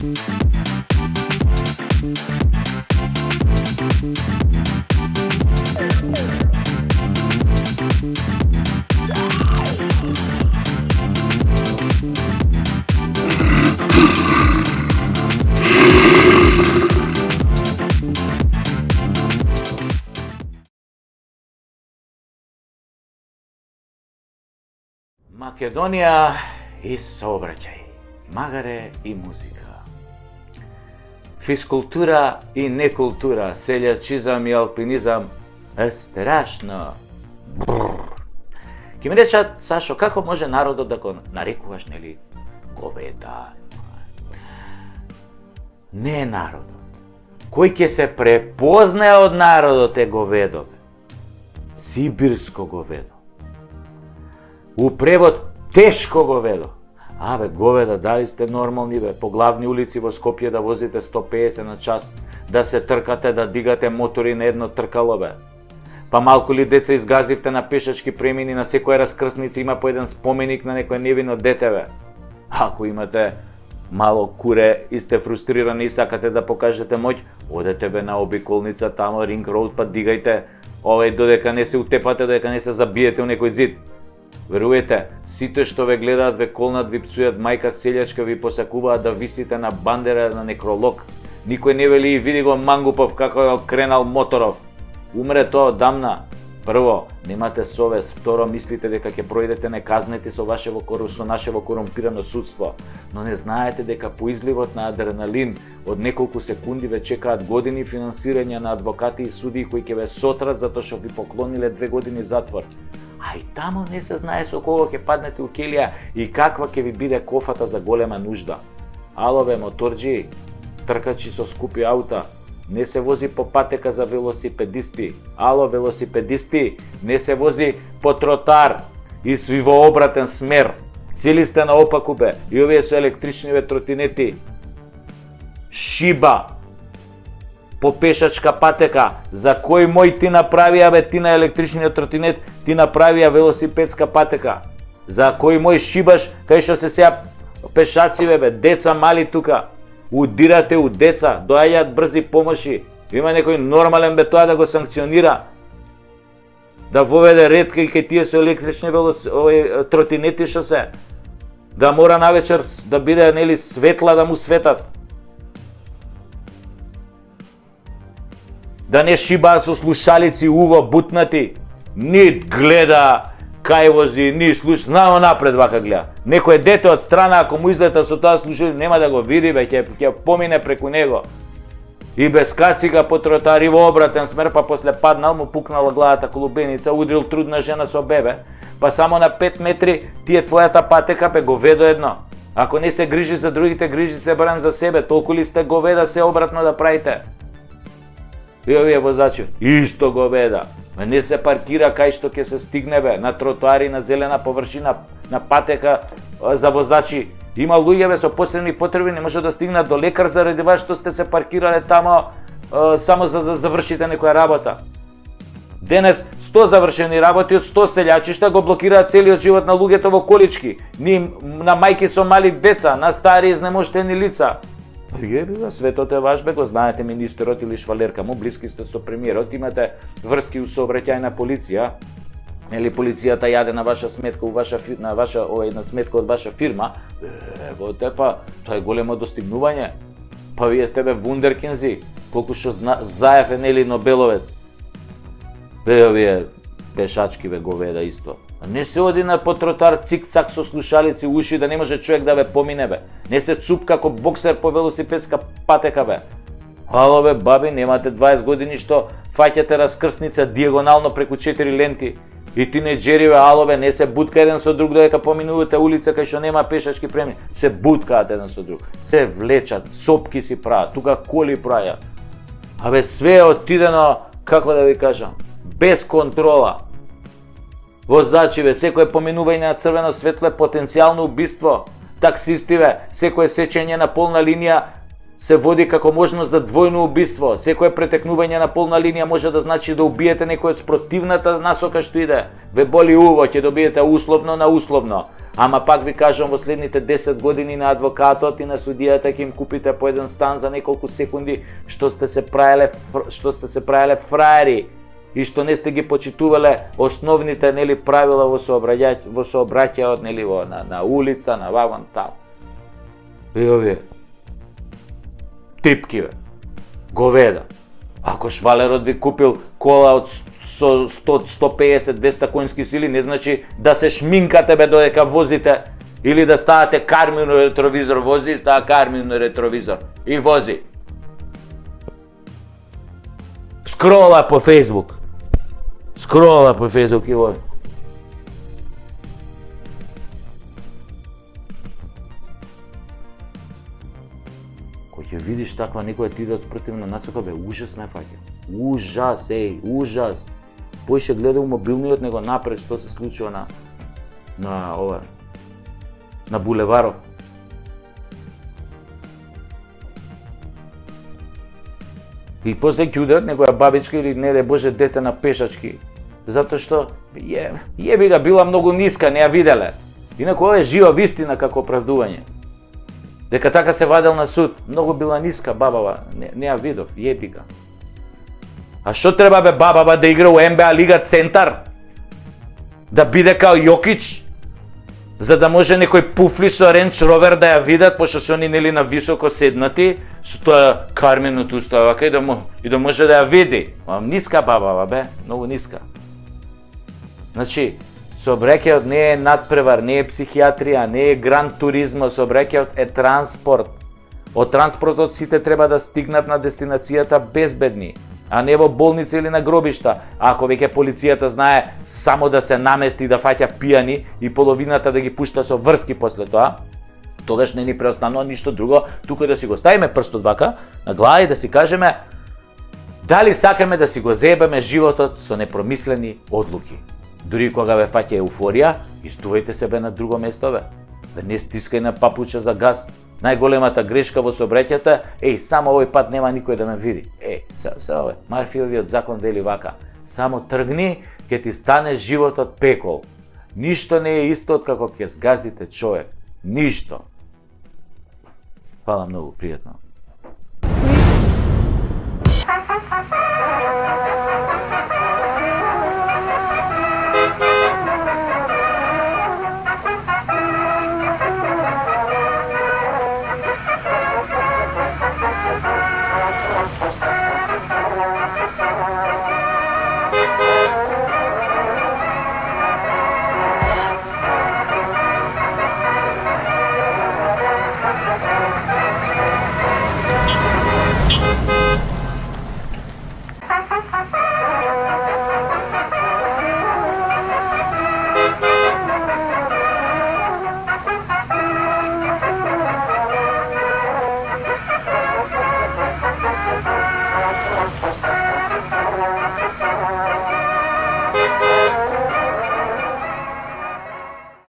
Македонија и сообраќај, магаре и музика. Физкултура и некултура, селјачизам и алпинизам е страшно. Ке ми речат, Сашо, како може народот да го нарекуваш, нели, говеда? Не е народот. Кој ќе се препознае од народот е говедо. Сибирско говедо. У превод тешко говедо. Абе, говеда, дали сте нормални, бе, по главни улици во Скопје да возите 150 на час, да се тркате, да дигате мотори на едно тркало, бе. Па малку ли деца изгазивте на пешачки премини, на секоја раскрсница има по еден споменик на некој невино дете, бе. Ако имате мало куре и сте фрустрирани и сакате да покажете моќ, одете бе на обиколница, тамо Ринг Роуд, па дигајте, додека не се утепате, додека не се забиете у некој зид. Веруете, сите што ве гледаат, ве колнат, ви пцујат, мајка селјачка ви посакуваат да висите на бандера на некролог. Никој не вели и види го Мангупов како е кренал моторов. Умре тоа одамна. Прво, немате совест, второ, мислите дека ќе пројдете неказнети со нашево корумпирано судство, но не знаете дека по изливот на адреналин од неколку секунди ве чекаат години финансирање на адвокати и судии кои ќе ве сотрат затоа што ви поклониле 2 години затвор. А и тамо не се знае со кого ќе паднете у келија и каква ќе ви биде кофата за голема нужда. Ало бе, моторџи, тркачи со скупи аута, не се вози по патека за велосипедисти. Ало, велосипедисти, не се вози по тротар и сви во обратен смер. Цели сте наопаку бе, и овие со електричниве тротинети. Шиба по пешачка патека. За кој мој ти направија бе, ти на електричниот тротинет, ти направија велосипедска патека? За кој мој шибаш, кај што се сеа пешаци бе, деца мали тука? Удирате у деца, доаѓаат брзи помоши. Има некој нормален бе тоа да го санкционира. Да воведе ред кај тие со електрични тротинети што се. Да мора навечер да биде, нели, светла да му светат. Да не шибаат со слушалици уво бутнати. Ни гледа кај вози, ни слуш, знамо напред вака гледа. Некој дете од страна, ако му излета со тоа слушали, нема да го види, бе, ќе помине преку него. И без кацига по тротари во обратен смер, па после паднал, му пукнала главата колубеница, удрил трудна жена со бебе, па само на 5 метри ти е твојата патека, бе, говедо едно. Ако не се грижи за другите, грижи се барем за себе, толку ли сте говеда се обратно да правите? И овие возачи, исто говеда. Не се паркира кај што ќе се стигне бе, на тротоари, на зелена површина, на патека за возачи. Има луѓе бе со посебни потреби, не може да стигнат до лекар заради вас што сте се паркирале тамо само за да завршите некоја работа. Денес 100 завршени работи од 100 селјачишта го блокираат целиот живот на луѓето во колички, на мајки со мали деца, на стари изнемоштени лица. Јебива, светот е ваш бе, го знаете министерот или швалерка му, блиски сте со премиерот, имате врски у сообраќајна полиција, или полицијата јаде на ваша сметка, на сметка од ваша фирма, ево те па, тоа е големо достигнување. Па вие сте бе вундеркинзи, колку што Заев е нели Нобеловец. Бе овие пешачки бе говеда исто. Не се оди на потротар цик-цак со слушалици уши да не може човек да ве помине бе. Не се цуп како боксер по велосипедска патека бе. Ало бе баби, немате 20 години што фаќате раскрсница диагонално преку 4 ленти. И тинеџери бе, ало бе, не се бутка еден со друг додека поминувате улица кај што нема пешачки премини. Се буткаат еден со друг. Се влечат, сопки си прават, тука коли прајат. Абе све е отидено, како да ви кажам, без контрола. Возачи бе, секое поминување на црвено светло е потенцијално убиство. Таксисти бе, секое сечење на полна линија се води како можност за двојно убиство. Секое претекнување на полна линија може да значи да убиете некој од спротивната насока што иде. Ве боли уво, ќе добиете условно на условно. Ама пак ви кажам, во следните 10 години на адвокатот и на судијата ќе им купите по еден стан за неколку секунди што сте се правеле фраери и што не сте ги почитувале основните правила во сообраќајот на улица, на ваван таму. И овие типки, говеда. Ако швалерот ви купил кола од 100, 150, 200 конски сили, не значи да се шминкате додека возите или да ставате кармино ретровизор, вози, става кармино ретровизор и вози. Скрола по Фейсбук и вози. Ќе видиш таква некоја ти да спротивна насока, бе, ужас не фаќа. Ужас, ужас. Поише гледал мобилниот него напред што се случува на булеваров. И после ќе ударат некоја бабичка или не де Боже дете на пешачки. Затоа што јеби га била многу ниска, не ја виделе. Инаку ова е жива вистина како оправдување. Дека така се вадел на суд, многу била ниска бабава, не ја видов, јеби га. А што треба бе бабава да игра у НБА Лига Центар? Да биде као Јокич? За да може некој пуфли со Ренч Ровер да ја видат, пошто се они нели на високо седнати, со тоа карминото уставака и да може да ја види. Ниска бабава бе, многу ниска. Значи, сообраќајот не е надпревар, не е психијатрија, не е гран туризмо, сообраќајот е транспорт. Од транспортот сите треба да стигнат на дестинацијата безбедни, а не во болница или на гробишта. Ако веќе полицијата знае само да се намести да фаќа пијани и половината да ги пушта со врски после тоа, тогаш не ни преостанува ништо друго, тука да си го ставиме прстот вака на глава и да си кажеме дали сакаме да си го зебеме животот со непромислени одлуки. Дури кога ве фаќа еуфорија, истувајте себе на друго место, бе. Да не стискај на папуча за газ. Најголемата грешка во сообраќајата е само овој пат нема никој да ме види. Овој Марфиовиот закон вели вака: само тргни, ќе ти стане животот пекол. Ништо не е исто од како ќе згазите човек. Ништо. Фала многу, пријатно.